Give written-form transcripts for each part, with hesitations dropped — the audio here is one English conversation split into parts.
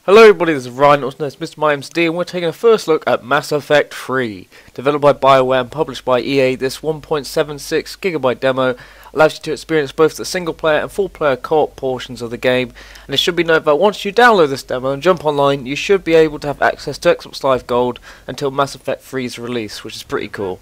Hello everybody, this is Ryan, also known as MrMightyMcD, and we're taking a first look at Mass Effect 3. Developed by BioWare and published by EA, this 1.76GB demo allows you to experience both the single player and full player co-op portions of the game, and it should be noted that once you download this demo and jump online, you should be able to have access to Xbox Live Gold until Mass Effect 3's release, which is pretty cool.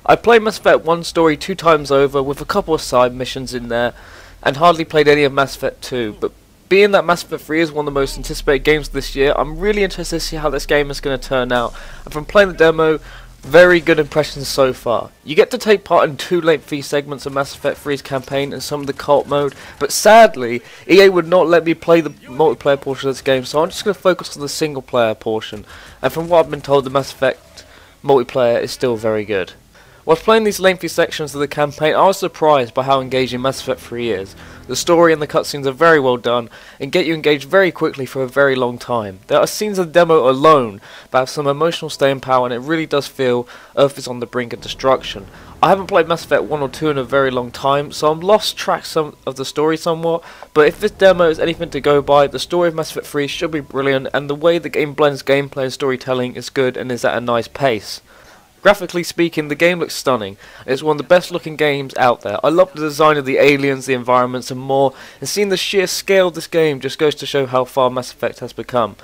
I played Mass Effect 1 story 2 times over with a couple of side missions in there, and hardly played any of Mass Effect 2, but being that Mass Effect 3 is one of the most anticipated games this year, I'm really interested to see how this game is going to turn out. And from playing the demo, very good impressions so far. You get to take part in 2 lengthy segments of Mass Effect 3's campaign and some of the co-op mode, but sadly, EA would not let me play the multiplayer portion of this game, so I'm just going to focus on the single player portion. And from what I've been told, the Mass Effect multiplayer is still very good. Whilst playing these lengthy sections of the campaign, I was surprised by how engaging Mass Effect 3 is. The story and the cutscenes are very well done and get you engaged very quickly for a very long time. There are scenes of the demo alone that have some emotional staying power, and it really does feel Earth is on the brink of destruction. I haven't played Mass Effect 1 or 2 in a very long time, so I'm lost track of the story somewhat, but if this demo is anything to go by, the story of Mass Effect 3 should be brilliant, and the way the game blends gameplay and storytelling is good and is at a nice pace. Graphically speaking, the game looks stunning. It's one of the best looking games out there. I love the design of the aliens, the environments and more, and seeing the sheer scale of this game just goes to show how far Mass Effect has become.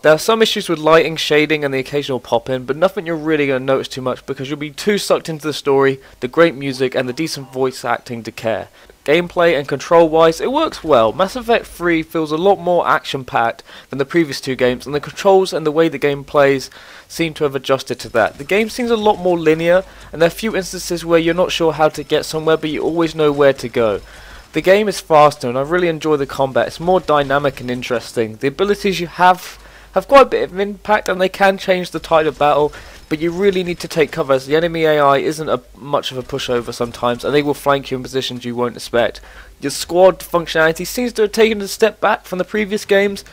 There are some issues with lighting, shading and the occasional pop-in, but nothing you're really going to notice too much because you'll be too sucked into the story, the great music and the decent voice acting to care. Gameplay and control wise, it works well. Mass Effect 3 feels a lot more action packed than the previous 2 games, and the controls and the way the game plays seem to have adjusted to that. The game seems a lot more linear, and there are a few instances where you're not sure how to get somewhere but you always know where to go. The game is faster and I really enjoy the combat. It's more dynamic and interesting. The abilities you have quite a bit of impact and they can change the tide of battle, but you really need to take cover as the enemy AI isn't much of a pushover sometimes, and they will flank you in positions you won't expect. Your squad functionality seems to have taken a step back from the previous games,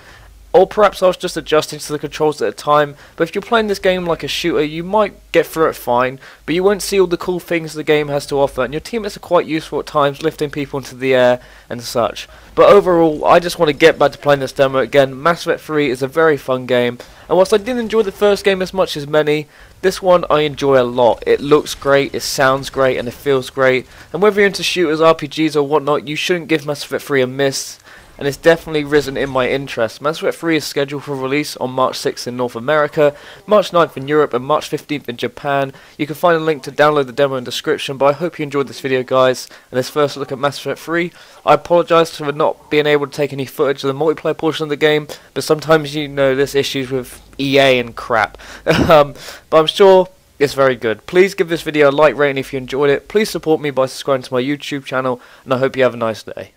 or perhaps I was just adjusting to the controls at the time, but if you're playing this game like a shooter, you might get through it fine, but you won't see all the cool things the game has to offer, and your teammates are quite useful at times, lifting people into the air and such. But overall, I just want to get back to playing this demo again. Mass Effect 3 is a very fun game, and whilst I didn't enjoy the first game as much as many, this one I enjoy a lot. It looks great, it sounds great, and it feels great, and whether you're into shooters, RPGs or whatnot, you shouldn't give Mass Effect 3 a miss. And it's definitely risen in my interest. Mass Effect 3 is scheduled for release on March 6th in North America, March 9th in Europe, and March 15th in Japan. You can find a link to download the demo in the description, but I hope you enjoyed this video, guys, and this first look at Mass Effect 3. I apologise for not being able to take any footage of the multiplayer portion of the game, but sometimes, you know, there's issues with EA and crap. But I'm sure it's very good. Please give this video a like rating if you enjoyed it. Please support me by subscribing to my YouTube channel, and I hope you have a nice day.